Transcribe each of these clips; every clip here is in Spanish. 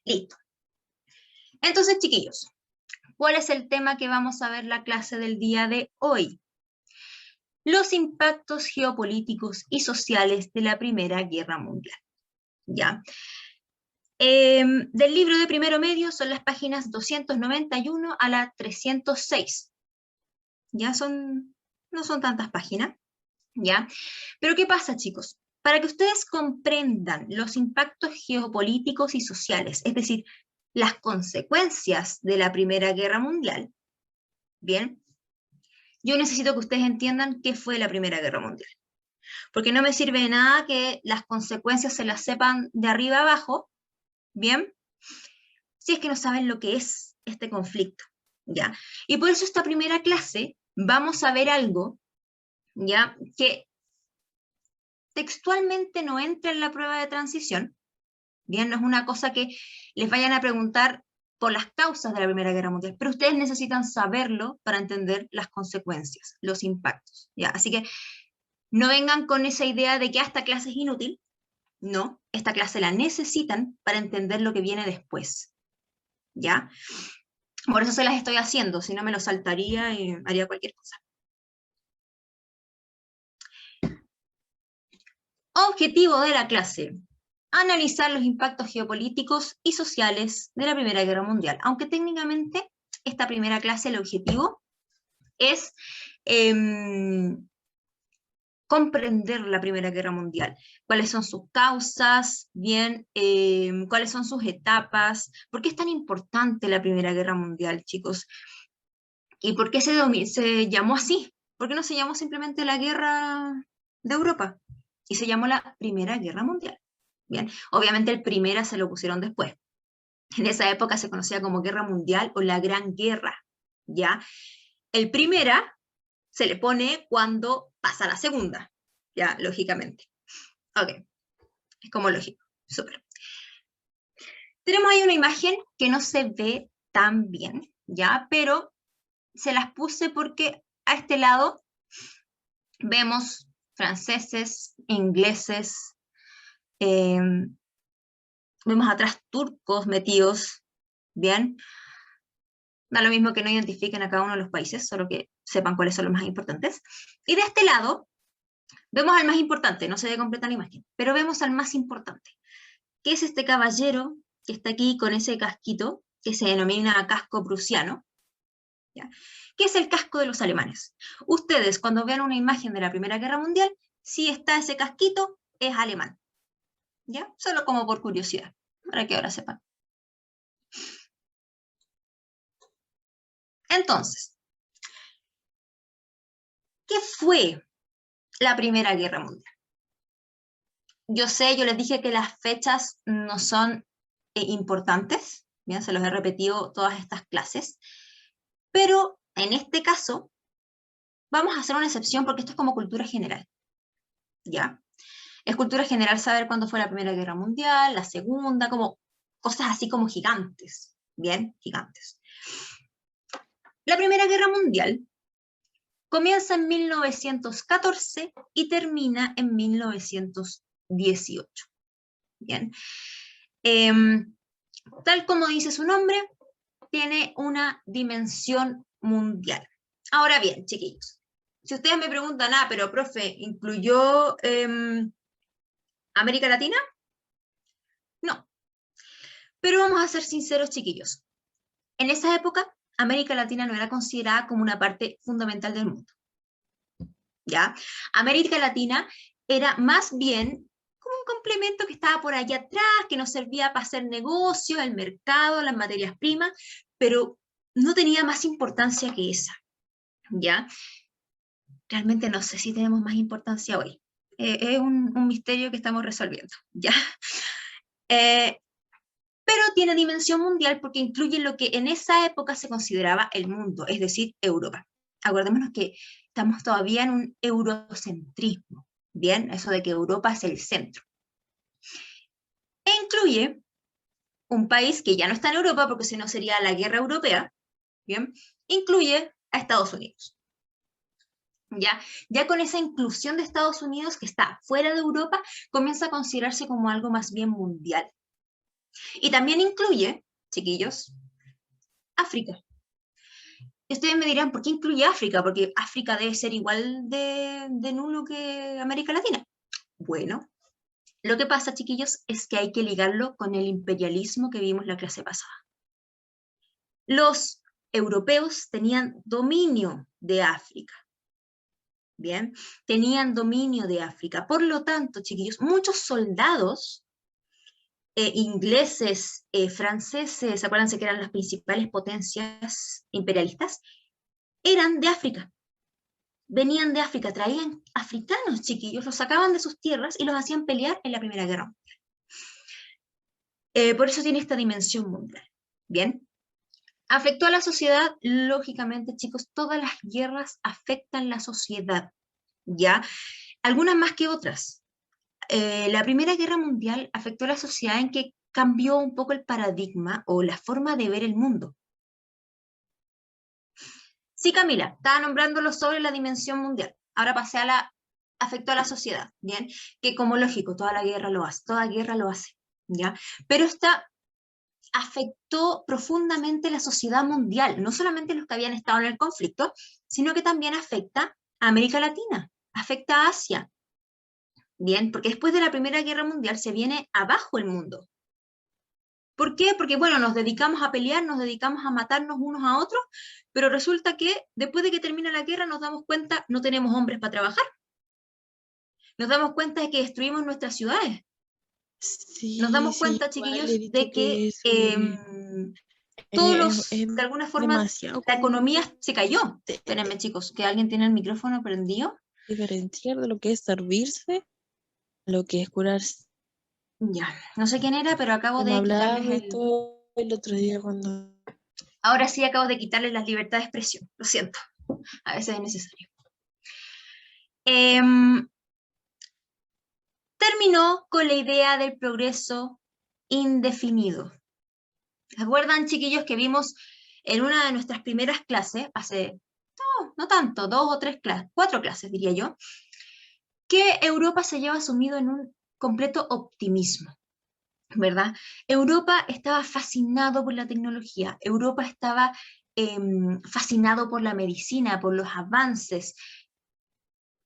Listo. Entonces, chiquillos, ¿cuál es el tema que vamos a ver la clase del día de hoy? Los impactos geopolíticos y sociales de la Primera Guerra Mundial. ¿Ya? Del libro de primero medio son las páginas 291 a la 306. Ya no son tantas páginas, ¿ya? Pero ¿qué pasa, chicos? Para que ustedes comprendan los impactos geopolíticos y sociales, es decir, las consecuencias de la Primera Guerra Mundial, ¿bien? Yo necesito que ustedes entiendan qué fue la Primera Guerra Mundial. Porque no me sirve de nada que las consecuencias se las sepan de arriba abajo, ¿bien? Si es que no saben lo que es este conflicto, ¿ya? Y por eso esta primera clase vamos a ver algo, ¿ya? Que textualmente no entra en la prueba de transición, ¿bien? No es una cosa que les vayan a preguntar por las causas de la Primera Guerra Mundial, pero ustedes necesitan saberlo para entender las consecuencias, los impactos, ¿ya? Así que no vengan con esa idea de que esta clase es inútil. No, esta clase la necesitan para entender lo que viene después, ¿ya? Por eso se las estoy haciendo, si no me lo saltaría y haría cualquier cosa. Objetivo de la clase: analizar los impactos geopolíticos y sociales de la Primera Guerra Mundial. Aunque técnicamente esta primera clase, el objetivo es comprender la Primera Guerra Mundial, cuáles son sus causas, bien, cuáles son sus etapas, por qué es tan importante la Primera Guerra Mundial, chicos, y por qué se llamó así, por qué no se llamó simplemente la Guerra de Europa, y se llamó la Primera Guerra Mundial. Bien, obviamente el Primera se lo pusieron después. En esa época se conocía como Guerra Mundial o la Gran Guerra, ¿ya? El Primera se le pone cuando pasa la segunda, ya, lógicamente. Ok, es como lógico, súper. Tenemos ahí una imagen que no se ve tan bien, ya, pero se las puse porque a este lado vemos franceses, ingleses, vemos atrás turcos metidos, bien. Da lo mismo que no identifiquen a cada uno de los países, solo que sepan cuáles son los más importantes. Y de este lado vemos al más importante, no se ve completa la imagen, pero vemos al más importante, que es este caballero que está aquí con ese casquito, que se denomina casco prusiano, ¿ya? Que es el casco de los alemanes. Ustedes, cuando vean una imagen de la Primera Guerra Mundial, si está ese casquito, es alemán, ¿ya? Solo como por curiosidad, para que ahora sepan. Entonces, ¿qué fue la Primera Guerra Mundial? Yo sé, yo les dije que las fechas no son importantes, bien, se los he repetido todas estas clases, pero en este caso vamos a hacer una excepción porque esto es como cultura general, ¿ya? Es cultura general saber cuándo fue la Primera Guerra Mundial, la Segunda, como cosas así como gigantes, bien, gigantes. La Primera Guerra Mundial comienza en 1914 y termina en 1918, bien. Tal como dice su nombre, tiene una dimensión mundial. Ahora bien, chiquillos, si ustedes me preguntan, pero profe, ¿incluyó América Latina? No. Pero vamos a ser sinceros, chiquillos. En esa época, América Latina no era considerada como una parte fundamental del mundo, ¿ya? América Latina era más bien como un complemento que estaba por allá atrás, que nos servía para hacer negocios, el mercado, las materias primas, pero no tenía más importancia que esa, ¿ya? Realmente no sé si tenemos más importancia hoy. Es un misterio que estamos resolviendo, ¿ya? Pero tiene dimensión mundial porque incluye lo que en esa época se consideraba el mundo, es decir, Europa. Acordémonos que estamos todavía en un eurocentrismo, ¿bien? Eso de que Europa es el centro. E incluye un país que ya no está en Europa, porque si no sería la guerra europea, ¿bien? Incluye a Estados Unidos. Ya con esa inclusión de Estados Unidos, que está fuera de Europa, comienza a considerarse como algo más bien mundial. Y también incluye, chiquillos, África. Y ustedes me dirán, ¿por qué incluye África? Porque África debe ser igual de nulo que América Latina. Bueno, lo que pasa, chiquillos, es que hay que ligarlo con el imperialismo que vimos la clase pasada. Los europeos tenían dominio de África. Bien, tenían dominio de África. Por lo tanto, chiquillos, muchos soldados ingleses, franceses, acuérdense que eran las principales potencias imperialistas, eran de África. Venían de África, traían africanos, chiquillos, los sacaban de sus tierras y los hacían pelear en la Primera Guerra Mundial. Por eso tiene esta dimensión mundial. Bien. ¿Afectó a la sociedad? Lógicamente, chicos, todas las guerras afectan la sociedad, ¿ya? Algunas más que otras. La Primera Guerra Mundial afectó a la sociedad en que cambió un poco el paradigma o la forma de ver el mundo. Sí, Camila, estaba nombrándolo sobre la dimensión mundial. Ahora pasé a la afectó a la sociedad, ¿bien? Que como lógico, toda guerra lo hace, ¿ya? Pero esta afectó profundamente la sociedad mundial, no solamente los que habían estado en el conflicto, sino que también afecta a América Latina, afecta a Asia, ¿bien? Porque después de la Primera Guerra Mundial se viene abajo el mundo. ¿Por qué? Porque, bueno, nos dedicamos a pelear, nos dedicamos a matarnos unos a otros, pero resulta que después de que termina la guerra nos damos cuenta, no tenemos hombres para trabajar. Nos damos cuenta de que destruimos nuestras ciudades. Nos Sí, damos sí, cuenta, igual chiquillos, he visto de que que eso todos es de alguna forma, demasiado la como economía se cayó. de- Espérenme, chicos, que alguien tiene el micrófono prendido. diferenciar de lo que es servirse a lo que es curarse. Ya, no sé quién era, pero acabo Me de hablaba quitarles de el... esto el otro día cuando... Ahora sí acabo de quitarles la libertad de expresión, lo siento, a veces es necesario. Terminó con la idea del progreso indefinido. ¿Se acuerdan, chiquillos, que vimos en una de nuestras primeras clases, hace, no tanto, 2 o 3 clases, 4 clases diría yo, que Europa se lleva sumido en un completo optimismo, ¿verdad? Europa estaba fascinado por la tecnología, Europa estaba fascinado por la medicina, por los avances,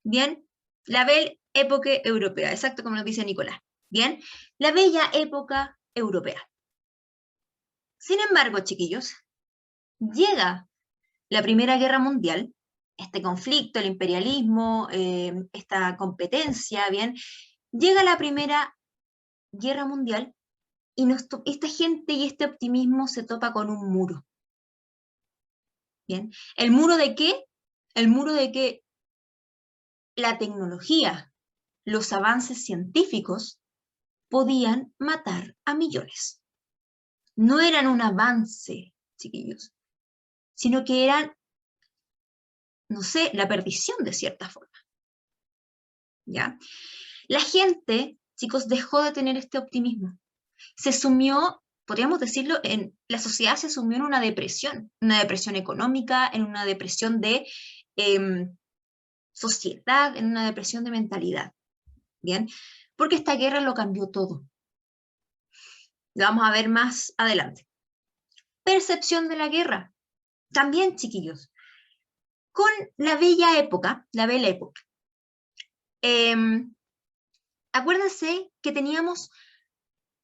¿bien? La Belle Époque Europea, exacto como lo dice Nicolás, ¿bien? La bella época europea. Sin embargo, chiquillos, llega la Primera Guerra Mundial, este conflicto, el imperialismo, esta competencia, ¿bien? Llega la Primera Guerra Mundial y esta gente y este optimismo se topa con un muro. ¿Bien? ¿El muro de qué? El muro de que la tecnología, los avances científicos podían matar a millones. No eran un avance, chiquillos, sino que eran, no sé, la perdición de cierta forma. ¿Ya? La gente, chicos, dejó de tener este optimismo. Se sumió, podríamos decirlo, la sociedad se sumió en una depresión económica, en una depresión de sociedad, en una depresión de mentalidad. ¿Bien? Porque esta guerra lo cambió todo. Lo vamos a ver más adelante. Percepción de la guerra. También, chiquillos, con la bella época. Acuérdense que teníamos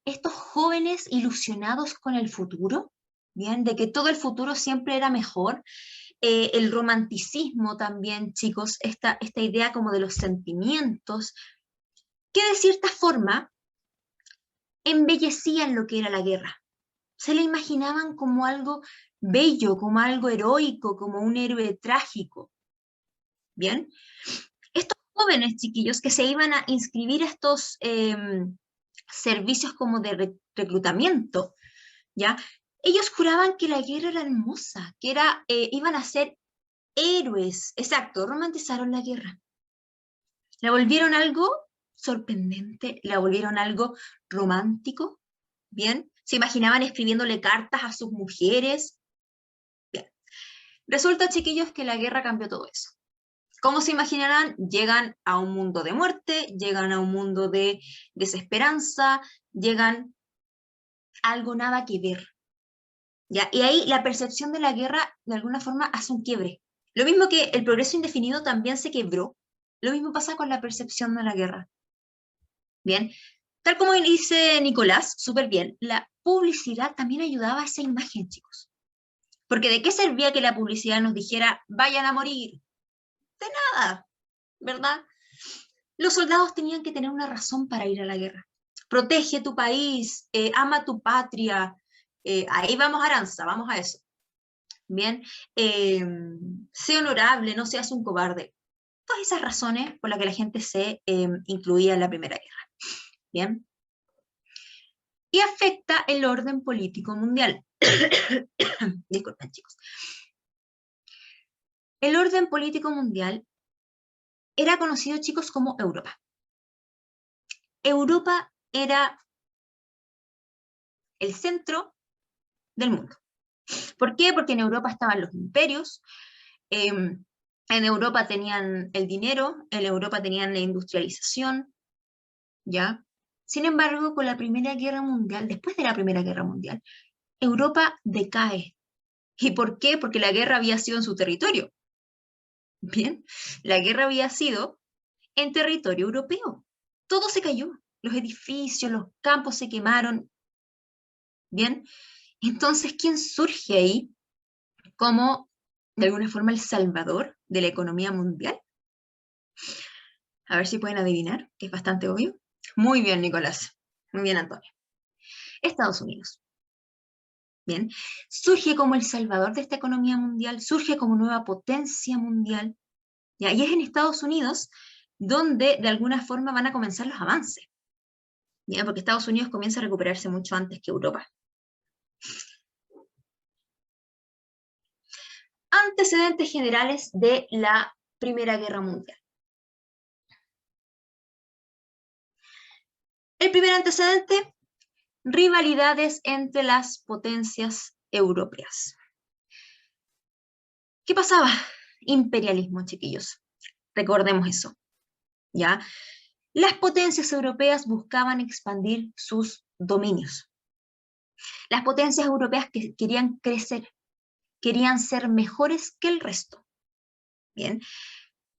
estos jóvenes ilusionados con el futuro, ¿bien? De que todo el futuro siempre era mejor. El romanticismo también, chicos, esta idea como de los sentimientos, que de cierta forma embellecían lo que era la guerra. Se la imaginaban como algo bello, como algo heroico, como un héroe trágico. ¿Bien? Estos jóvenes chiquillos que se iban a inscribir a estos servicios como de reclutamiento, ¿ya? Ellos juraban que la guerra era hermosa, que iban a ser héroes. Exacto, romantizaron la guerra. La volvieron algo sorprendente, la volvieron algo romántico, ¿bien? Se imaginaban escribiéndole cartas a sus mujeres. Bien. Resulta, chiquillos, que la guerra cambió todo eso. ¿Cómo se imaginarán? Llegan a un mundo de muerte, llegan a un mundo de desesperanza, llegan algo nada que ver. ¿Ya? Y ahí la percepción de la guerra de alguna forma hace un quiebre. Lo mismo que el progreso indefinido también se quebró, lo mismo pasa con la percepción de la guerra. Bien, tal como dice Nicolás, súper bien, la publicidad también ayudaba a esa imagen, chicos. Porque ¿de qué servía que la publicidad nos dijera, vayan a morir? De nada, ¿verdad? Los soldados tenían que tener una razón para ir a la guerra. Protege tu país, ama tu patria. Ahí vamos, Aranza, vamos a eso. Bien, sé honorable, no seas un cobarde. Todas esas razones por las que la gente se incluía en la Primera Guerra. Bien. Y afecta el orden político mundial. Disculpen, chicos. El orden político mundial era conocido, chicos, como Europa. Europa era el centro del mundo. ¿Por qué? Porque en Europa estaban los imperios, en Europa tenían el dinero, en Europa tenían la industrialización, ¿ya? Sin embargo, con la Primera Guerra Mundial, después de la Primera Guerra Mundial, Europa decae. ¿Y por qué? Porque la guerra había sido en su territorio. Bien, la guerra había sido en territorio europeo. Todo se cayó, los edificios, los campos se quemaron. Bien, entonces, ¿quién surge ahí como, de alguna forma, el salvador de la economía mundial? A ver si pueden adivinar, que es bastante obvio. Muy bien, Nicolás. Muy bien, Antonio. Estados Unidos. Bien, surge como el salvador de esta economía mundial, surge como nueva potencia mundial, ¿ya? Y es en Estados Unidos donde de alguna forma van a comenzar los avances, ¿ya? Porque Estados Unidos comienza a recuperarse mucho antes que Europa. Antecedentes generales de la Primera Guerra Mundial. El primer antecedente, rivalidades entre las potencias europeas. ¿Qué pasaba? Imperialismo, chiquillos. Recordemos eso, ¿ya? Las potencias europeas buscaban expandir sus dominios. Las potencias europeas que querían crecer, querían ser mejores que el resto. Bien.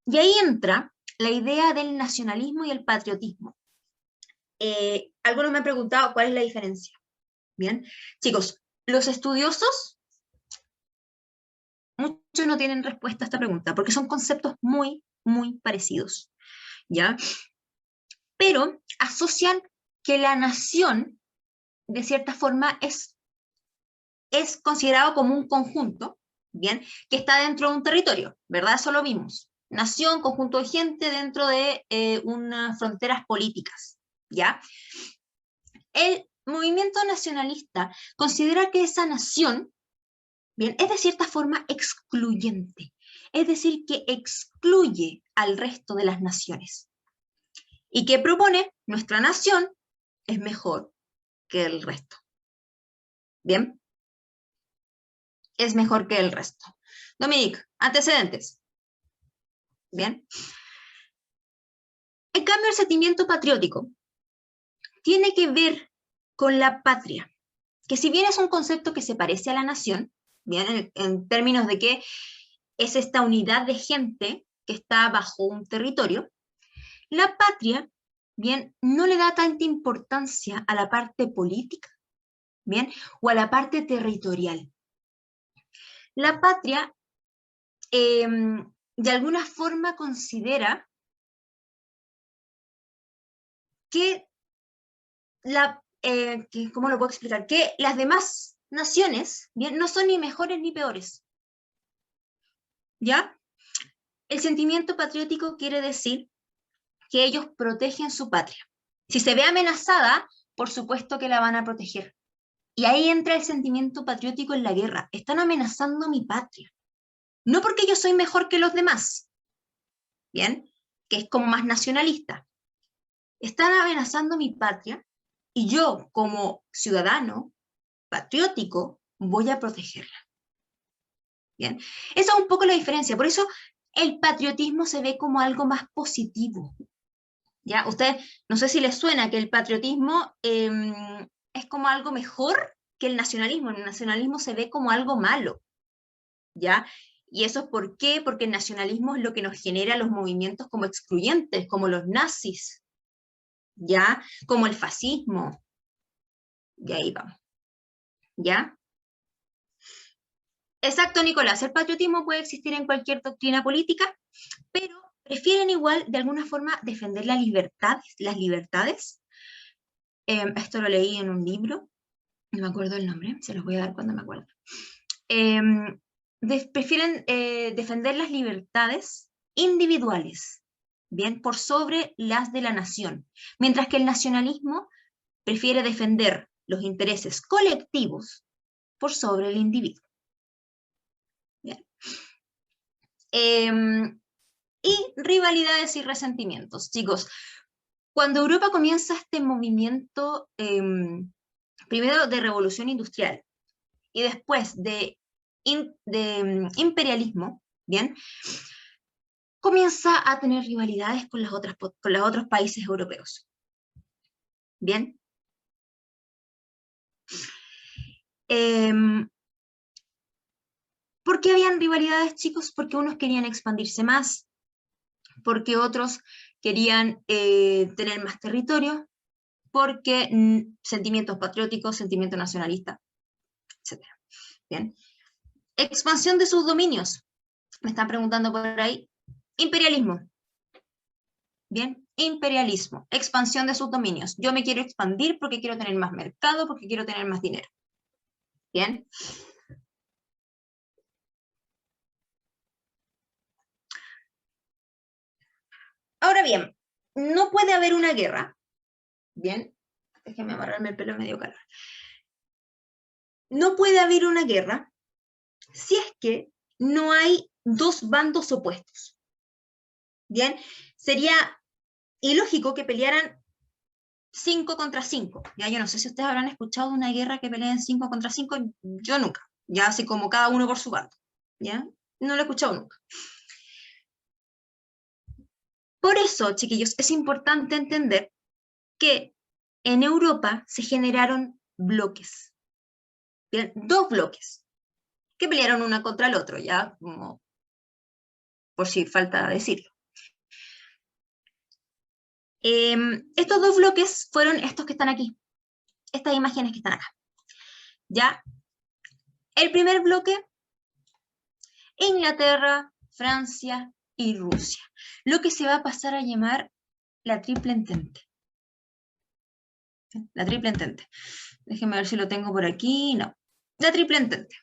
Y ahí entra la idea del nacionalismo y el patriotismo. Algunos me han preguntado cuál es la diferencia. Bien, chicos, los estudiosos, muchos no tienen respuesta a esta pregunta, porque son conceptos muy, muy parecidos, ¿ya? Pero asocian que la nación, de cierta forma, es considerado como un conjunto, ¿bien? Que está dentro de un territorio, ¿verdad? Eso lo vimos. Nación, conjunto de gente dentro de unas fronteras políticas, ¿ya? El movimiento nacionalista considera que esa nación, bien, es de cierta forma excluyente, es decir, que excluye al resto de las naciones. Y que propone, nuestra nación es mejor que el resto. ¿Bien? Es mejor que el resto. Dominique, antecedentes. Bien. En cambio, el sentimiento patriótico tiene que ver con la patria, que si bien es un concepto que se parece a la nación, bien, en términos de que es esta unidad de gente que está bajo un territorio, la patria, bien, no le da tanta importancia a la parte política, bien, o a la parte territorial. La patria, de alguna forma considera que ¿cómo lo puedo explicar? Que las demás naciones, bien, no son ni mejores ni peores. ¿Ya? El sentimiento patriótico quiere decir que ellos protegen su patria. Si se ve amenazada, por supuesto que la van a proteger. Y ahí entra el sentimiento patriótico en la guerra. Están amenazando mi patria. No porque yo soy mejor que los demás, ¿bien? Que es como más nacionalista. Están amenazando mi patria y yo, como ciudadano patriótico, voy a protegerla. ¿Bien? Esa es un poco la diferencia. Por eso el patriotismo se ve como algo más positivo. ¿Ya? Usted, no sé si les suena que el patriotismo es como algo mejor que el nacionalismo se ve como algo malo, ¿ya? ¿Y eso es por qué? Porque el nacionalismo es lo que nos genera los movimientos como excluyentes, como los nazis, ¿ya? Como el fascismo, y ahí vamos, ¿ya? Exacto, Nicolás, el patriotismo puede existir en cualquier doctrina política, pero prefieren igual, de alguna forma, defender las libertades. Esto lo leí en un libro, no me acuerdo el nombre, se los voy a dar cuando me acuerdo. Prefieren defender las libertades individuales, bien, por sobre las de la nación, mientras que el nacionalismo prefiere defender los intereses colectivos por sobre el individuo. Bien. Y rivalidades y resentimientos. Chicos, cuando Europa comienza este movimiento, primero de revolución industrial y después de imperialismo, ¿bien? Comienza a tener rivalidades con los otros países europeos. ¿Bien? ¿Por qué habían rivalidades, chicos? Porque unos querían expandirse más, porque otros querían tener más territorio, porque sentimientos patrióticos, sentimiento nacionalista, etc. Bien. Expansión de sus dominios. Me están preguntando por ahí. Imperialismo. Bien, imperialismo, expansión de sus dominios. Yo me quiero expandir porque quiero tener más mercado, porque quiero tener más dinero. Bien. Ahora bien, no puede haber una guerra. Bien, déjenme amarrarme el pelo medio calor. No puede haber una guerra si es que no hay dos bandos opuestos. Bien, sería ilógico que pelearan 5 contra 5. Ya yo no sé si ustedes habrán escuchado una guerra que peleen 5 contra 5, yo nunca. Ya así como cada uno por su bando. ¿Ya? No lo he escuchado nunca. Por eso, chiquillos, es importante entender que en Europa se generaron bloques. ¿Bien? 2 bloques que pelearon una contra el otro, ya como por si falta decirlo. Estos 2 bloques fueron estos que están aquí, estas imágenes que están acá. ¿Ya? El primer bloque, Inglaterra, Francia y Rusia, lo que se va a pasar a llamar la Triple Entente. La Triple Entente. Déjenme ver si lo tengo por aquí. No. La Triple Entente.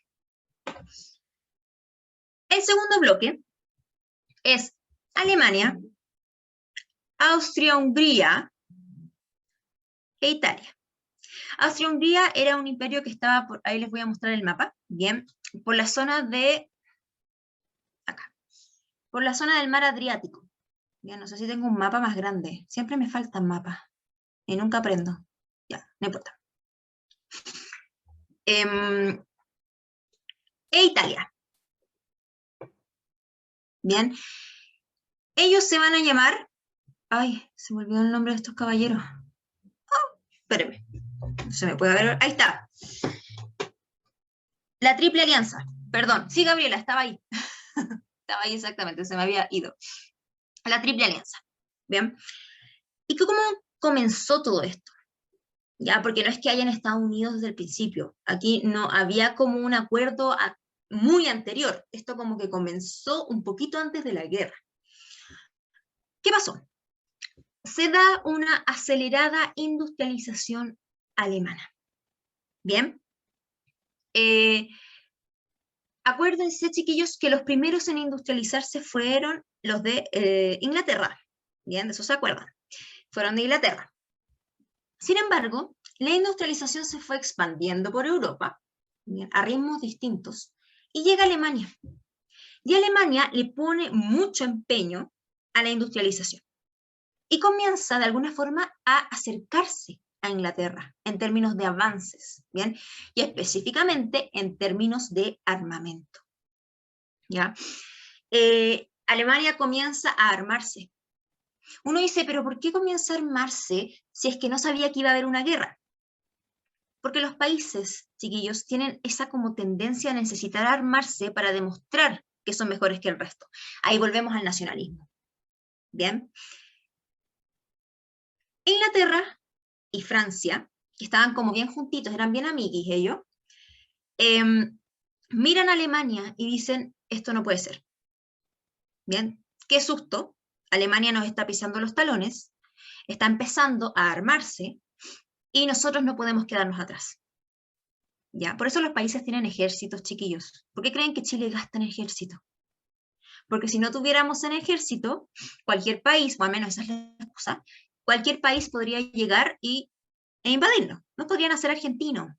El segundo bloque es Alemania, Austria-Hungría e Italia. Austria-Hungría era un imperio que estaba, por ahí les voy a mostrar el mapa, bien, por la zona de, acá, por la zona del mar Adriático. Ya, no sé si tengo un mapa más grande, siempre me faltan mapas y nunca aprendo. Ya, no importa. E Italia. Bien. Ellos se van a llamar, ay, se me olvidó el nombre de estos caballeros. Oh, espérenme, se me puede ver, ahí está. La Triple Alianza, perdón, sí, Gabriela, estaba ahí. Estaba ahí exactamente, se me había ido. La Triple Alianza, ¿bien? ¿Y cómo comenzó todo esto? Ya, porque no es que hayan estado unidos desde el principio. Aquí no había como un acuerdo muy anterior. Esto como que comenzó un poquito antes de la guerra. ¿Qué pasó? Se da una acelerada industrialización alemana. Bien. Acuérdense, chiquillos, que los primeros en industrializarse fueron los de Inglaterra. Bien, de eso se acuerdan. Fueron de Inglaterra. Sin embargo, la industrialización se fue expandiendo por Europa, bien, a ritmos distintos, y llega a Alemania. Y Alemania le pone mucho empeño a la industrialización. Y comienza de alguna forma a acercarse a Inglaterra en términos de avances, ¿bien? Y específicamente en términos de armamento, ¿ya? Alemania comienza a armarse. Uno dice, pero ¿por qué comienza a armarse si es que no sabía que iba a haber una guerra? Porque los países, chiquillos, tienen esa como tendencia a necesitar armarse para demostrar que son mejores que el resto. Ahí volvemos al nacionalismo. Bien. Inglaterra y Francia, que estaban como bien juntitos, eran bien amiguis ellos, miran a Alemania y dicen, esto no puede ser. Bien, qué susto, Alemania nos está pisando los talones, está empezando a armarse, y nosotros no podemos quedarnos atrás. ¿Ya? Por eso los países tienen ejércitos, chiquillos. ¿Por qué creen que Chile gasta en ejército? Porque si no tuviéramos en ejército, cualquier país, o al menos esa es la excusa, cualquier país podría llegar e invadirnos. Nos podrían hacer argentinos.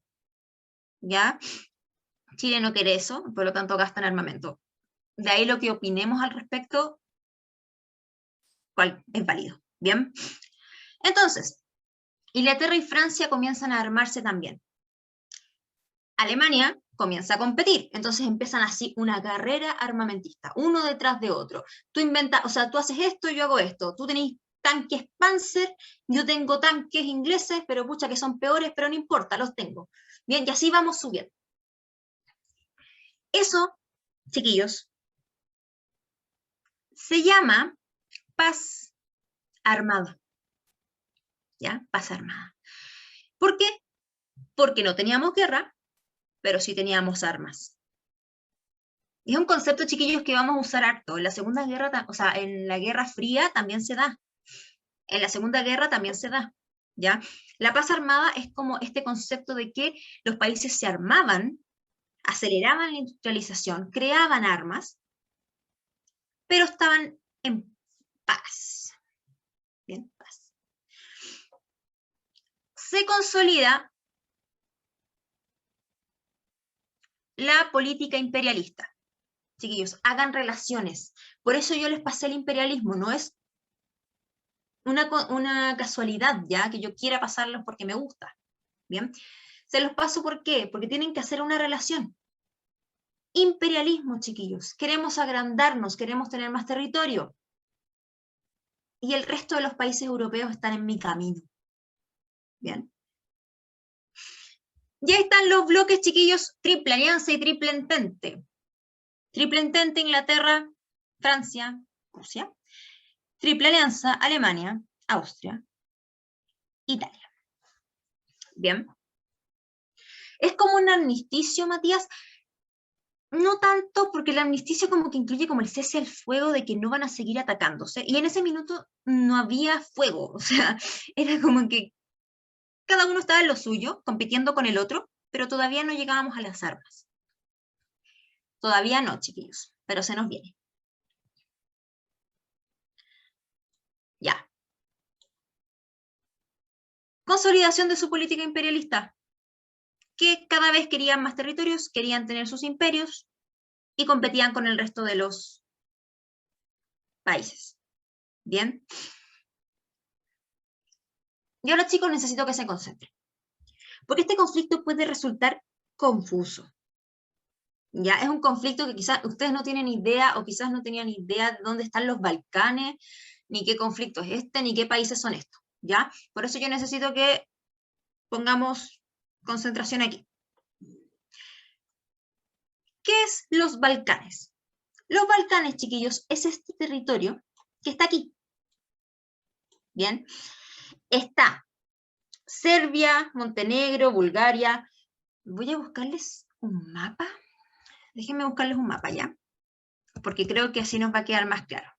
¿Ya? Chile no quiere eso, por lo tanto gasta en armamento. De ahí lo que opinemos al respecto, cual es válido. ¿Bien? Entonces, Inglaterra y Francia comienzan a armarse también. Alemania comienza a competir, entonces empiezan así una carrera armamentista, uno detrás de otro. Tú inventas, o sea, tú haces esto, yo hago esto, tú tenés tanques Panzer, yo tengo tanques ingleses, pero pucha que son peores, pero no importa, los tengo. Bien, y así vamos subiendo. Eso, chiquillos, se llama paz armada. ¿Ya? Paz armada. ¿Por qué? Porque no teníamos guerra, pero sí teníamos armas. Y es un concepto, chiquillos, que vamos a usar harto. En la Segunda Guerra, o sea, en la Guerra Fría también se da. En la Segunda Guerra también se da. ¿Ya? La paz armada es como este concepto de que los países se armaban, aceleraban la industrialización, creaban armas, pero estaban en paz. Bien, paz. Se consolida la política imperialista. Chiquillos, hagan relaciones. Por eso yo les pasé el imperialismo, no es una casualidad ya que yo quiera pasarlos porque me gusta. Bien, se los paso ¿por qué? Porque tienen que hacer una relación. Imperialismo, chiquillos, queremos agrandarnos, queremos tener más territorio. Y el resto de los países europeos están en mi camino. Bien. Ya están los bloques, chiquillos, triple alianza y triple entente. Triple entente, Inglaterra, Francia, Rusia. Triple alianza, Alemania, Austria, Italia. Bien. Es como un armisticio, Matías. No tanto, porque el armisticio como que incluye como el cese al fuego de que no van a seguir atacándose. Y en ese minuto no había fuego. O sea, era como que cada uno estaba en lo suyo, compitiendo con el otro, pero todavía no llegábamos a las armas. Todavía no, chiquillos, pero se nos viene. Ya. Consolidación de su política imperialista, que cada vez querían más territorios, querían tener sus imperios y competían con el resto de los países. Bien. Y ahora, chicos, necesito que se concentren, porque este conflicto puede resultar confuso. Ya es un conflicto que quizás ustedes no tienen idea o quizás no tenían idea de dónde están los Balcanes, ni qué conflicto es este, ni qué países son estos. ¿Ya? Por eso yo necesito que pongamos concentración aquí. ¿Qué es los Balcanes? Los Balcanes, chiquillos, es este territorio que está aquí. Bien, está Serbia, Montenegro, Bulgaria. Voy a buscarles un mapa. Déjenme buscarles un mapa ya, porque creo que así nos va a quedar más claro.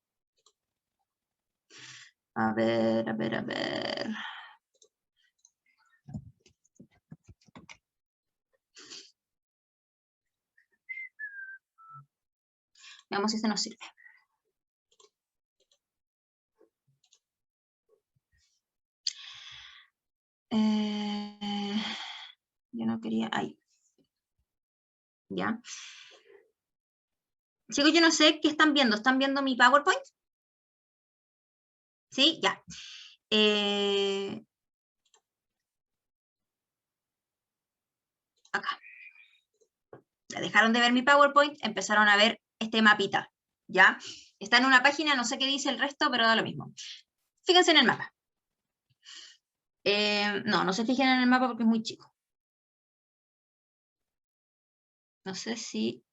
A ver, a ver, a ver. Veamos si este nos sirve. Yo no quería... Ahí. ¿Ya? Chicos, yo no sé qué están viendo. ¿Están viendo mi PowerPoint? ¿Sí? Ya. Acá. Ya dejaron de ver mi PowerPoint, empezaron a ver este mapita. ¿Ya? Está en una página, no sé qué dice el resto, pero da lo mismo. Fíjense en el mapa. No se fijen en el mapa porque es muy chico. No sé si...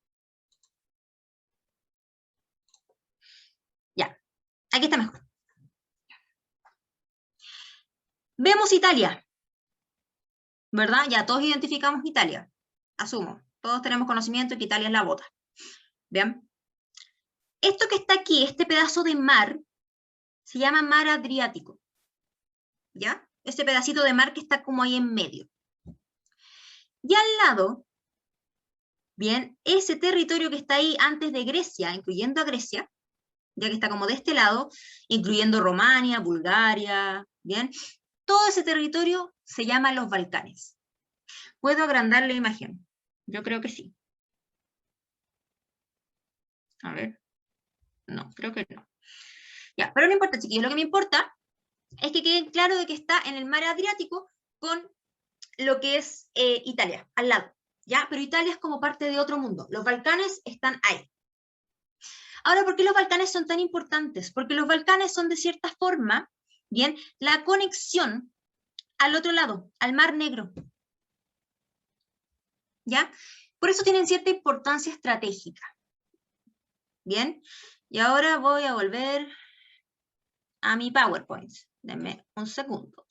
Ya, aquí está mejor. Vemos Italia, ¿verdad? Ya todos identificamos Italia, asumo. Todos tenemos conocimiento de que Italia es la bota. Bien. Esto que está aquí, este pedazo de mar, se llama mar Adriático. ¿Ya? Ese pedacito de mar que está como ahí en medio. Y al lado, bien, ese territorio que está ahí antes de Grecia, incluyendo a Grecia, ya que está como de este lado, incluyendo Romania, Bulgaria, bien, todo ese territorio se llama los Balcanes. ¿Puedo agrandar la imagen? Yo creo que sí. A ver. No, creo que no. Ya, pero no importa, chiquillos. Lo que me importa es que quede claro de que está en el mar Adriático con lo que es Italia, al lado. ¿Ya? Pero Italia es como parte de otro mundo. Los Balcanes están ahí. Ahora, ¿por qué los Balcanes son tan importantes? Porque los Balcanes son de cierta forma, bien, la conexión al otro lado, al Mar Negro. ¿Ya? Por eso tienen cierta importancia estratégica. Bien, y ahora voy a volver a mi PowerPoint. Denme un segundo.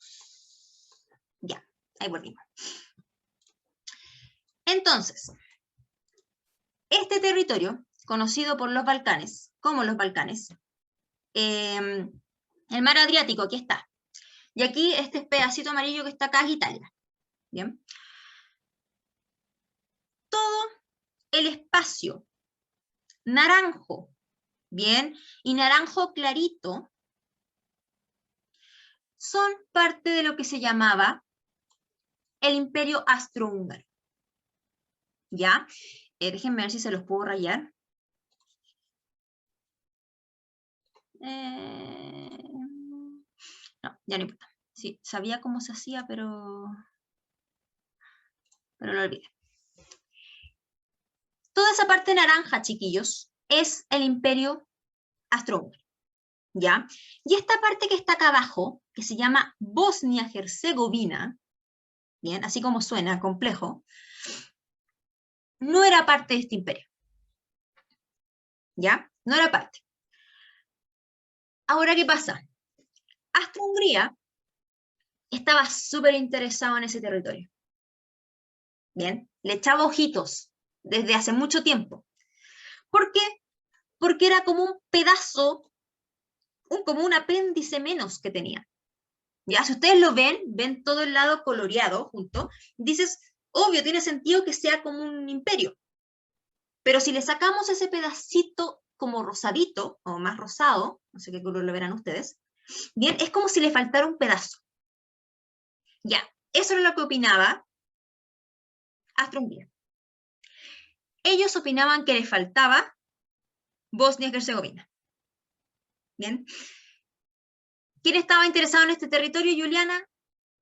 Ya, ahí volvimos. Entonces, este territorio, conocido por los Balcanes, como los Balcanes, el mar Adriático, aquí está. Y aquí este pedacito amarillo que está acá es Italia. Bien. Todo el espacio naranjo, bien, y naranjo clarito, son parte de lo que se llamaba el Imperio Austrohúngaro. ¿Ya? Déjenme ver si se los puedo rayar. No, ya no importa. Sí, sabía cómo se hacía, pero lo olvidé. Toda esa parte naranja, chiquillos, es el Imperio Austrohúngaro. ¿Ya? Y esta parte que está acá abajo, que se llama Bosnia-Herzegovina, bien, así como suena, complejo, no era parte de este imperio. ¿Ya? No era parte. Ahora, ¿qué pasa? Austria-Hungría estaba súper interesado en ese territorio. Bien, le echaba ojitos desde hace mucho tiempo. ¿Por qué? Porque era como un pedazo, como un apéndice menos que tenía. Ya, si ustedes lo ven todo el lado coloreado junto, dices, obvio, tiene sentido que sea como un imperio. Pero si le sacamos ese pedacito como rosadito, o más rosado, no sé qué color lo verán ustedes, bien, es como si le faltara un pedazo. Ya, eso era lo que opinaba Austria-Hungría. Ellos opinaban que le faltaba Bosnia y Herzegovina. Bien. ¿Quién estaba interesado en este territorio, Juliana?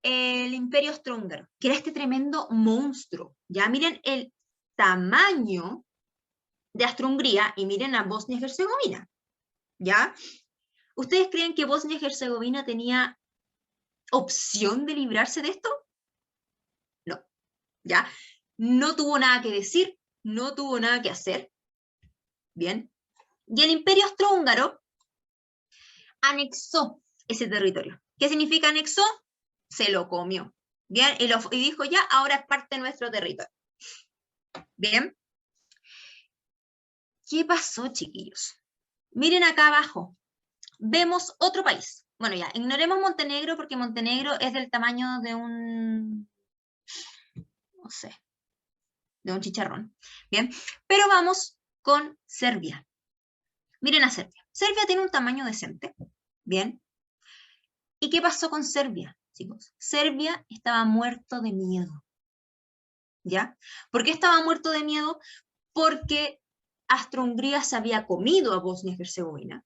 El Imperio Austrohúngaro, que era este tremendo monstruo. Ya miren el tamaño de Austria-Hungría y miren a Bosnia y Herzegovina. ¿Ya? ¿Ustedes creen que Bosnia y Herzegovina tenía opción de librarse de esto? No. ¿Ya? No tuvo nada que decir, no tuvo nada que hacer. Bien. Y el Imperio Austrohúngaro anexó ese territorio. ¿Qué significa anexó? Se lo comió. Bien, y dijo ya, ahora es parte de nuestro territorio. Bien. ¿Qué pasó, chiquillos? Miren acá abajo. Vemos otro país. Bueno, ya, ignoremos Montenegro porque Montenegro es del tamaño de un, no sé, de un chicharrón. Bien, pero vamos con Serbia. Miren a Serbia. Serbia tiene un tamaño decente. Bien. ¿Y qué pasó con Serbia, chicos? Serbia estaba muerto de miedo. ¿Ya? ¿Por qué estaba muerto de miedo? Porque Austria-Hungría se había comido a Bosnia y Herzegovina.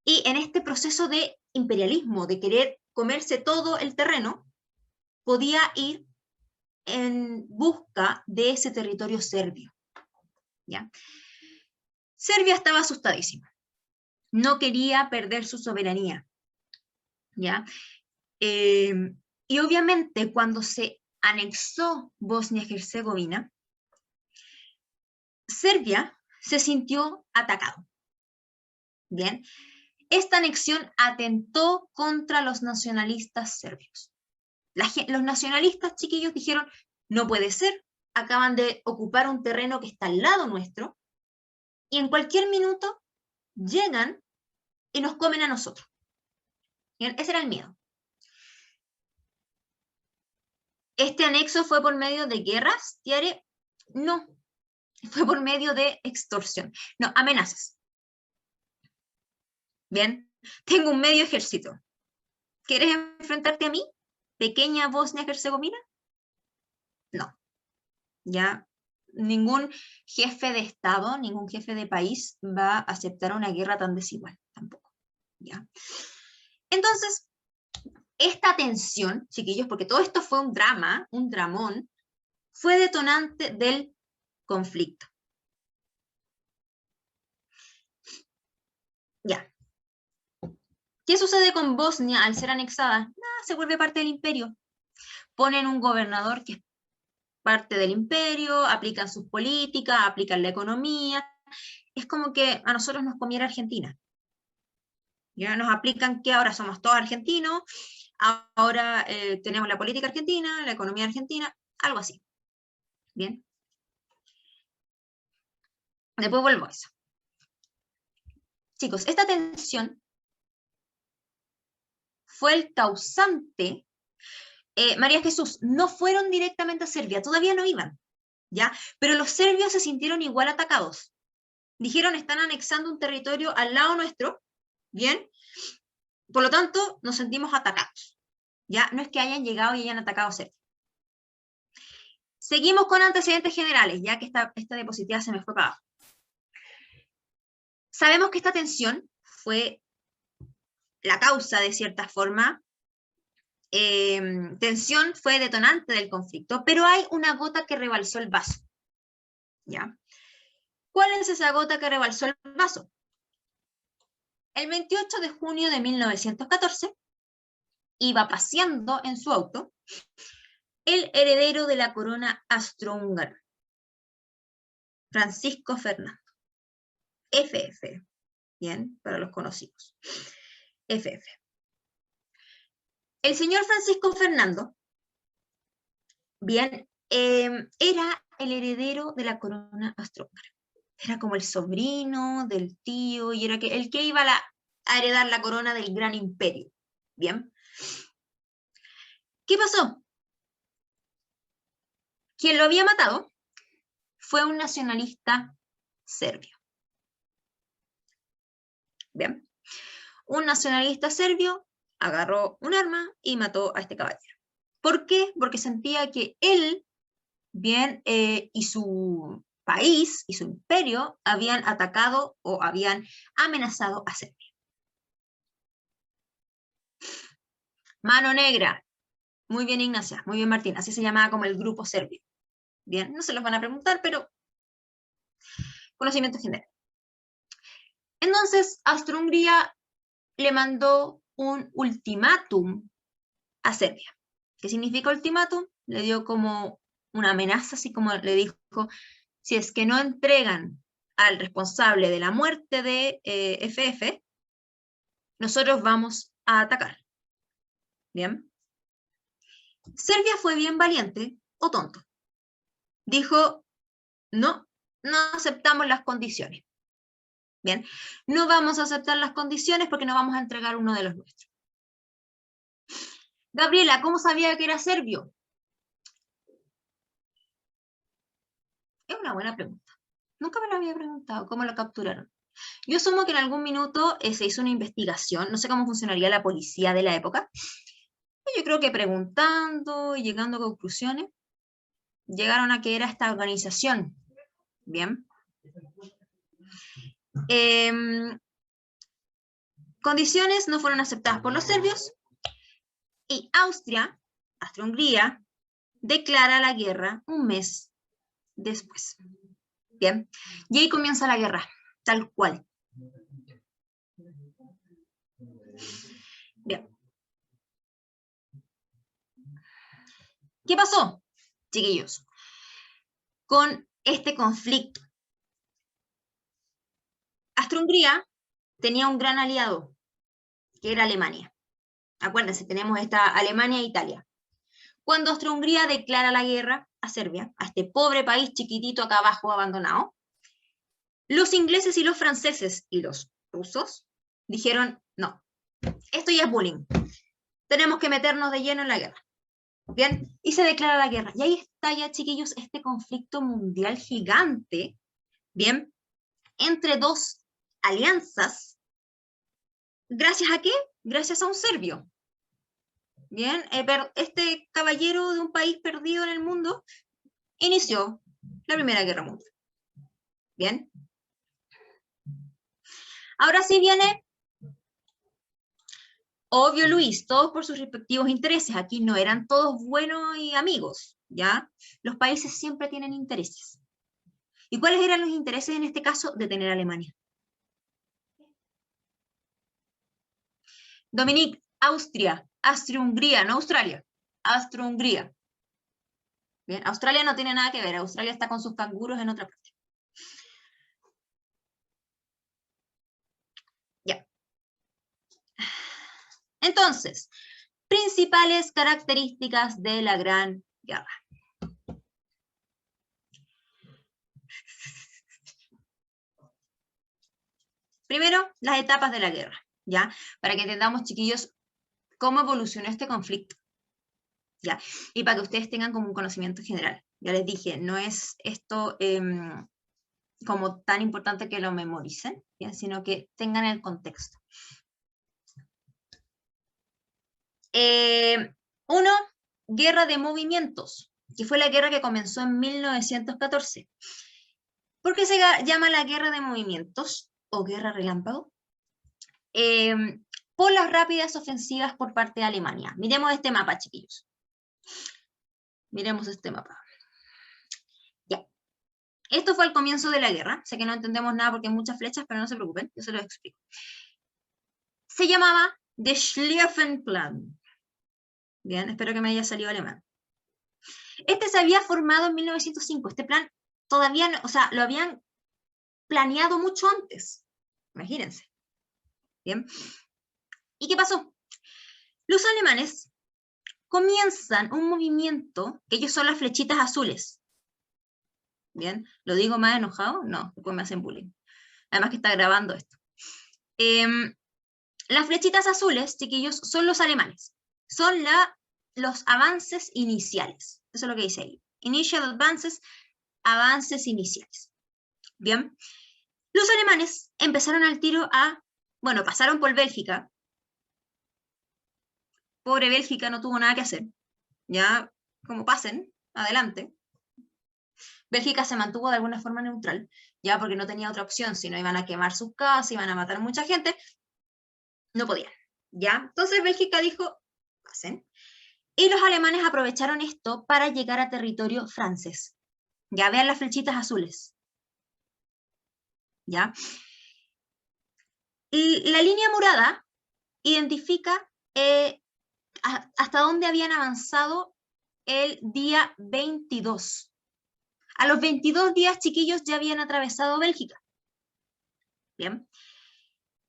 Y en este proceso de imperialismo, de querer comerse todo el terreno, podía ir en busca de ese territorio serbio. ¿Ya? Serbia estaba asustadísima. No quería perder su soberanía. ¿Ya? Y obviamente cuando se anexó Bosnia y Herzegovina, Serbia se sintió atacado. Bien, esta anexión atentó contra los nacionalistas serbios. Los nacionalistas, chiquillos, dijeron, no puede ser, acaban de ocupar un terreno que está al lado nuestro, y en cualquier minuto llegan y nos comen a nosotros. Bien, ese era el miedo. ¿Este anexo fue por medio de guerras, Tiare? No, fue por medio de extorsión. No, amenazas. Bien, tengo un medio ejército. ¿Quieres enfrentarte a mí, pequeña Bosnia-Herzegovina? No, ya ningún jefe de Estado, ningún jefe de país va a aceptar una guerra tan desigual, tampoco. ¿Ya? Entonces, esta tensión, chiquillos, porque todo esto fue un drama, un dramón, fue detonante del conflicto. Ya. ¿Qué sucede con Bosnia al ser anexada? Nada, se vuelve parte del imperio. Ponen un gobernador que es parte del imperio, aplican sus políticas, aplican la economía. Es como que a nosotros nos comiera Argentina. Ya nos aplican que ahora somos todos argentinos, ahora tenemos la política argentina, la economía argentina, algo así. Bien. Después vuelvo a eso. Chicos, esta tensión fue el causante. María Jesús, no fueron directamente a Serbia, todavía no iban, ¿ya? Pero los serbios se sintieron igual atacados. Dijeron, están anexando un territorio al lado nuestro, ¿bien? Por lo tanto, nos sentimos atacados, ¿ya? No es que hayan llegado y hayan atacado a Serbia. Seguimos con antecedentes generales, ya que esta diapositiva se me fue para abajo. Sabemos que esta tensión fue la causa, de cierta forma, tensión fue detonante del conflicto, pero hay una gota que rebalsó el vaso. ¿Ya? ¿Cuál es esa gota que rebalsó el vaso? El 28 de junio de 1914, iba paseando en su auto el heredero de la corona austrohúngara, Francisco Fernando, FF, bien, para los conocidos, FF. El señor Francisco Fernando, bien, era el heredero de la corona austrohúngara. Era como el sobrino del tío, y era el que iba a heredar la corona del gran imperio. Bien. ¿Qué pasó? Quien lo había matado fue un nacionalista serbio. Bien. Un nacionalista serbio agarró un arma y mató a este caballero. ¿Por qué? Porque sentía que él, bien, y su país y su imperio habían atacado o habían amenazado a Serbia. Mano negra. Muy bien, Ignacia. Muy bien, Martín. Así se llamaba como el grupo serbio. Bien, no se los van a preguntar, pero conocimiento general. Entonces, Austro-Hungría le mandó un ultimátum a Serbia. ¿Qué significa ultimátum? Le dio como una amenaza, así como le dijo, si es que no entregan al responsable de la muerte de FF, nosotros vamos a atacar. ¿Bien? Serbia fue bien valiente o tonto. Dijo, no aceptamos las condiciones. Bien, no vamos a aceptar las condiciones porque no vamos a entregar uno de los nuestros. Gabriela, ¿cómo sabía que era serbio? Es una buena pregunta. Nunca me lo había preguntado, ¿cómo lo capturaron? Yo asumo que en algún minuto se hizo una investigación, no sé cómo funcionaría la policía de la época. Yo creo que preguntando y llegando a conclusiones, llegaron a que era esta organización. Bien. Condiciones no fueron aceptadas por los serbios y Austria-Hungría, declara la guerra un mes después. Bien, y ahí comienza la guerra, tal cual. Bien. ¿Qué pasó, chiquillos? Con este conflicto, Austria-Hungría tenía un gran aliado, que era Alemania. Acuérdense, tenemos esta Alemania e Italia. Cuando Austria-Hungría declara la guerra a Serbia, a este pobre país chiquitito acá abajo abandonado, los ingleses y los franceses y los rusos dijeron, no, esto ya es bullying, tenemos que meternos de lleno en la guerra. Bien, y se declara la guerra. Y ahí está ya, chiquillos, este conflicto mundial gigante, bien, entre dos alianzas. ¿Gracias a qué? Gracias a un serbio. Bien, este caballero de un país perdido en el mundo inició la Primera Guerra Mundial. Bien. Ahora sí viene, obvio Luis, todos por sus respectivos intereses. Aquí no eran todos buenos y amigos, ¿ya? Los países siempre tienen intereses. ¿Y cuáles eran los intereses en este caso? De tener a Alemania. Dominique, Austria, Austria-Hungría, no Australia, Austria-Hungría. Bien, Australia no tiene nada que ver, Australia está con sus canguros en otra parte. Ya. Entonces, principales características de la Gran Guerra. Primero, las etapas de la guerra, ¿ya? Para que entendamos, chiquillos, cómo evolucionó este conflicto, ¿ya? Y para que ustedes tengan como un conocimiento general. Ya les dije, no es esto como tan importante que lo memoricen, ¿ya? Sino que tengan el contexto. Uno, guerra de movimientos, que fue la guerra que comenzó en 1914. ¿Por qué se llama la guerra de movimientos o guerra relámpago? Por las rápidas ofensivas por parte de Alemania. Miremos este mapa, chiquillos. Miremos este mapa. Ya. Esto fue el comienzo de la guerra. Sé que no entendemos nada porque hay muchas flechas, pero no se preocupen, yo se los explico. Se llamaba The Schlieffen-Plan. Bien, espero que me haya salido alemán. Este se había formado en 1905. Este plan todavía, no, o sea, lo habían planeado mucho antes. Imagínense. Bien. ¿Y qué pasó? Los alemanes comienzan un movimiento, que ellos son las flechitas azules. Bien, ¿lo digo más enojado? No, después me hacen bullying. Además que está grabando esto. Las flechitas azules, chiquillos, son los alemanes. Son los avances iniciales. Eso es lo que dice ahí. Initial advances, avances iniciales. Bien. Los alemanes empezaron al tiro bueno, pasaron por Bélgica. Pobre Bélgica, no tuvo nada que hacer. Ya, como pasen, adelante. Bélgica se mantuvo de alguna forma neutral, ya porque no tenía otra opción, si no iban a quemar sus casas, iban a matar a mucha gente, no podían, ¿ya? Entonces Bélgica dijo, pasen. Y los alemanes aprovecharon esto para llegar a territorio francés. Ya vean las flechitas azules. ¿Ya? Y la línea morada identifica hasta dónde habían avanzado el día 22. A los 22 días, chiquillos, ya habían atravesado Bélgica. Bien.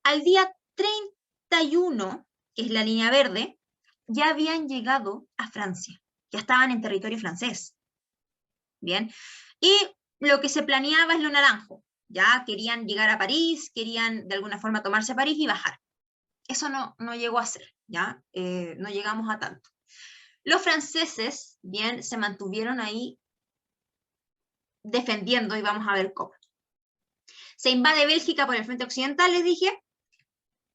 Al día 31, que es la línea verde, ya habían llegado a Francia. Ya estaban en territorio francés. Bien. Y lo que se planeaba es lo naranjo. Ya querían llegar a París, querían de alguna forma tomarse a París y bajar. Eso no llegó a ser, ¿ya? No llegamos a tanto. Los franceses, bien, se mantuvieron ahí defendiendo y vamos a ver cómo. Se invade Bélgica por el frente occidental, les dije,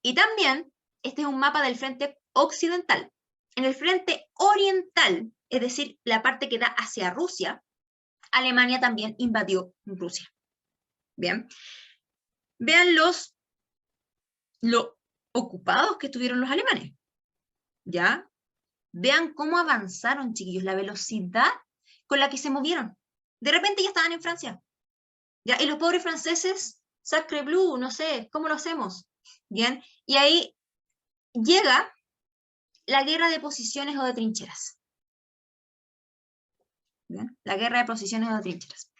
y también este es un mapa del frente occidental. En el frente oriental, es decir, la parte que da hacia Rusia, Alemania también invadió Rusia. Bien. Vean lo ocupados que estuvieron los alemanes. ¿Ya? Vean cómo avanzaron, chiquillos, la velocidad con la que se movieron. De repente ya estaban en Francia. ¿Ya? Y los pobres franceses, sacre bleu, no sé, ¿cómo lo hacemos? Bien, y ahí llega la guerra de posiciones o de trincheras. Bien, la guerra de posiciones o de trincheras.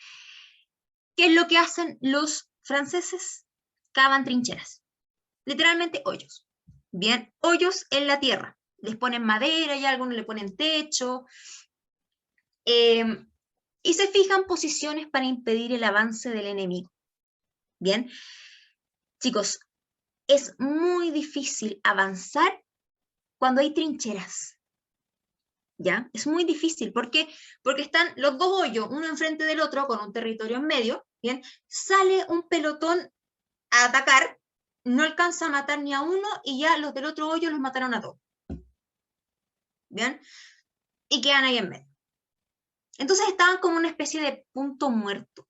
¿Qué es lo que hacen los franceses? cavan trincheras. Literalmente hoyos. Bien, hoyos en la tierra. Les ponen madera y algunos le ponen techo. Y se fijan posiciones para impedir el avance del enemigo. Bien, chicos, es muy difícil avanzar cuando hay trincheras. ¿Ya? Es muy difícil. ¿Por qué? Porque están los dos hoyos, uno enfrente del otro, con un territorio en medio. Bien, sale un pelotón a atacar, no alcanza a matar ni a uno y ya los del otro hoyo los mataron a todos. ¿Bien? Y quedan ahí en medio. Entonces estaban como una especie de punto muerto.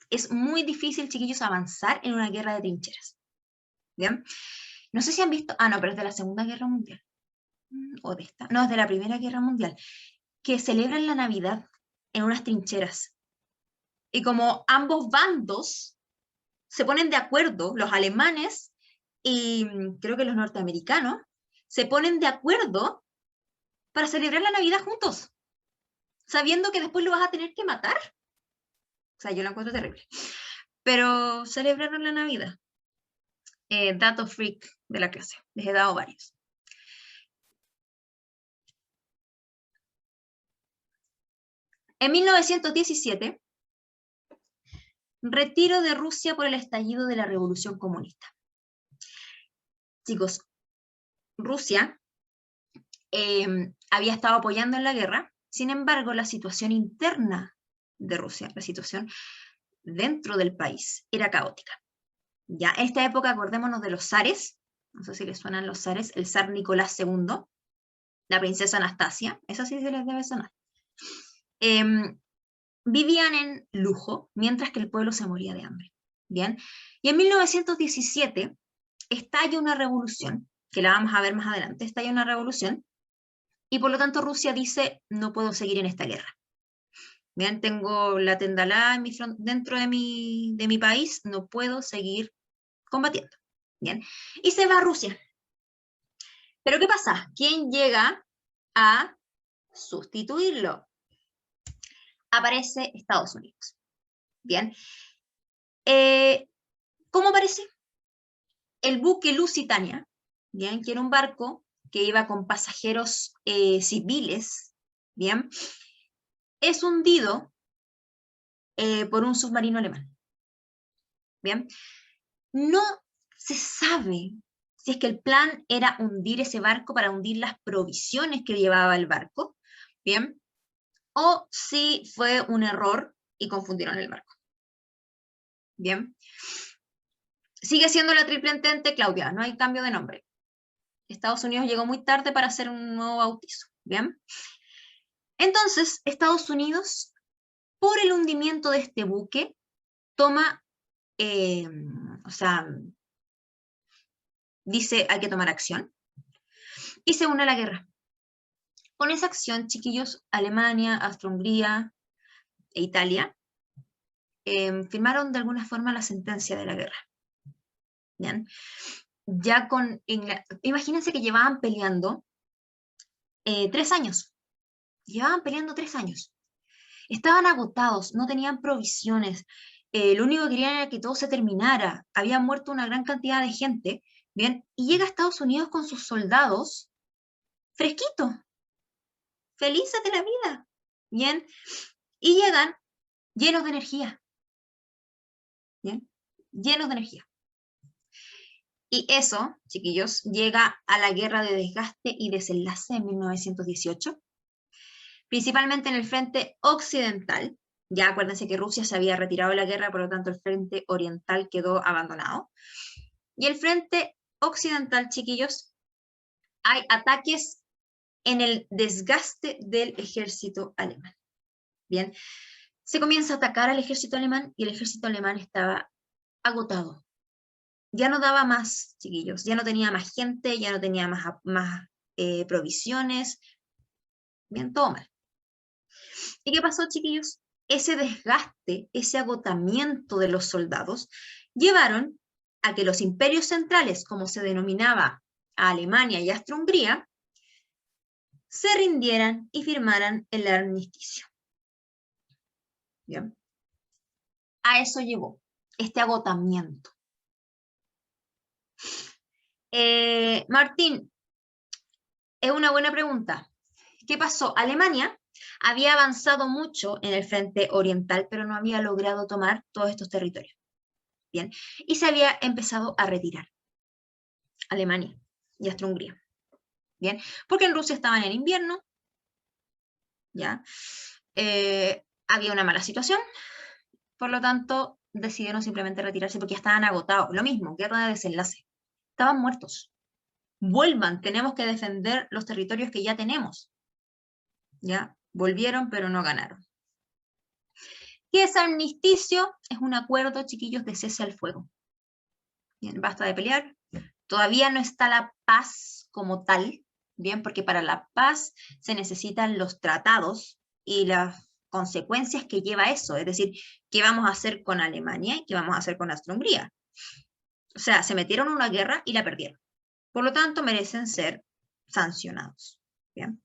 Es muy difícil, chiquillos, avanzar en una guerra de trincheras. ¿Bien? No sé si han visto, no, pero es de la Segunda Guerra Mundial. O de esta, no, es de la Primera Guerra Mundial, que celebran la Navidad en unas trincheras. Y como ambos bandos se ponen de acuerdo, los alemanes y creo que los norteamericanos, se ponen de acuerdo para celebrar la Navidad juntos, sabiendo que después lo vas a tener que matar. O sea, yo lo encuentro terrible. Pero celebraron la Navidad. Dato freak de la clase. Les he dado varios. En 1917, retiro de Rusia por el estallido de la Revolución Comunista. Chicos, Rusia había estado apoyando en la guerra, sin embargo, la situación interna de Rusia, la situación dentro del país, era caótica. Ya, en esta época acordémonos de los zares, no sé si les suenan los zares, el zar Nicolás II, la princesa Anastasia, esa sí se les debe sonar. Vivían en lujo, mientras que el pueblo se moría de hambre. Bien, y en 1917 estalla una revolución, que la vamos a ver más adelante, estalla una revolución, y por lo tanto Rusia dice, no puedo seguir en esta guerra. Bien, tengo la tendalá dentro de mi país, no puedo seguir combatiendo. Bien, y se va a Rusia. Pero ¿qué pasa? ¿Quién llega a sustituirlo? Aparece Estados Unidos. Bien. ¿Cómo aparece? El buque Lusitania, bien, que era un barco que iba con pasajeros civiles, bien, es hundido por un submarino alemán. Bien, no se sabe si es que el plan era hundir ese barco para hundir las provisiones que llevaba el barco, bien, o si fue un error y confundieron el barco. Bien. Sigue siendo la Triple Entente, Claudia, no hay cambio de nombre. Estados Unidos llegó muy tarde para hacer un nuevo bautizo. Bien. Entonces, Estados Unidos, por el hundimiento de este buque, toma, o sea, dice hay que tomar acción y se une a la guerra. Con esa acción, chiquillos, Alemania, Austria-Hungría e Italia firmaron de alguna forma la sentencia de la guerra. ¿Bien? Ya con imagínense que llevaban peleando 3 años. Llevaban peleando 3 años. Estaban agotados, no tenían provisiones. Lo único que querían era que todo se terminara. Había muerto una gran cantidad de gente. Bien, y llega a Estados Unidos con sus soldados fresquitos, felices de la vida. Bien, y llegan llenos de energía. Bien, llenos de energía. Y eso, chiquillos, llega a la guerra de desgaste y desenlace en 1918, principalmente en el frente occidental. Ya acuérdense que Rusia se había retirado de la guerra, por lo tanto el frente oriental quedó abandonado. Y el frente occidental, chiquillos, hay ataques en el desgaste del ejército alemán. Bien, se comienza a atacar al ejército alemán y el ejército alemán estaba agotado. Ya no daba más, chiquillos, ya no tenía más gente, ya no tenía más provisiones. Bien, todo mal. ¿Y qué pasó, chiquillos? Ese desgaste, ese agotamiento de los soldados, llevaron a que los imperios centrales, como se denominaba a Alemania y Austria-Hungría, se rindieran y firmaran el armisticio. Bien. A eso llevó este agotamiento. Martín, es una buena pregunta. ¿Qué pasó? Alemania había avanzado mucho en el frente oriental, pero no había logrado tomar todos estos territorios. Bien, y se había empezado a retirar. Alemania y Austria-Hungría. Bien, porque en Rusia estaban en invierno, ¿ya? Había una mala situación, por lo tanto decidieron simplemente retirarse porque ya estaban agotados. Lo mismo, guerra de desenlace. Estaban muertos. Vuelvan, tenemos que defender los territorios que ya tenemos. ¿Ya? Volvieron, pero no ganaron. ¿Qué es armisticio? Es un acuerdo, chiquillos, de cese al fuego. Bien, basta de pelear. Todavía no está la paz como tal, bien, porque para la paz se necesitan los tratados y las consecuencias que lleva eso, es decir, qué vamos a hacer con Alemania y qué vamos a hacer con Austria-Hungría. O sea, se metieron en una guerra y la perdieron. Por lo tanto, merecen ser sancionados. Bien.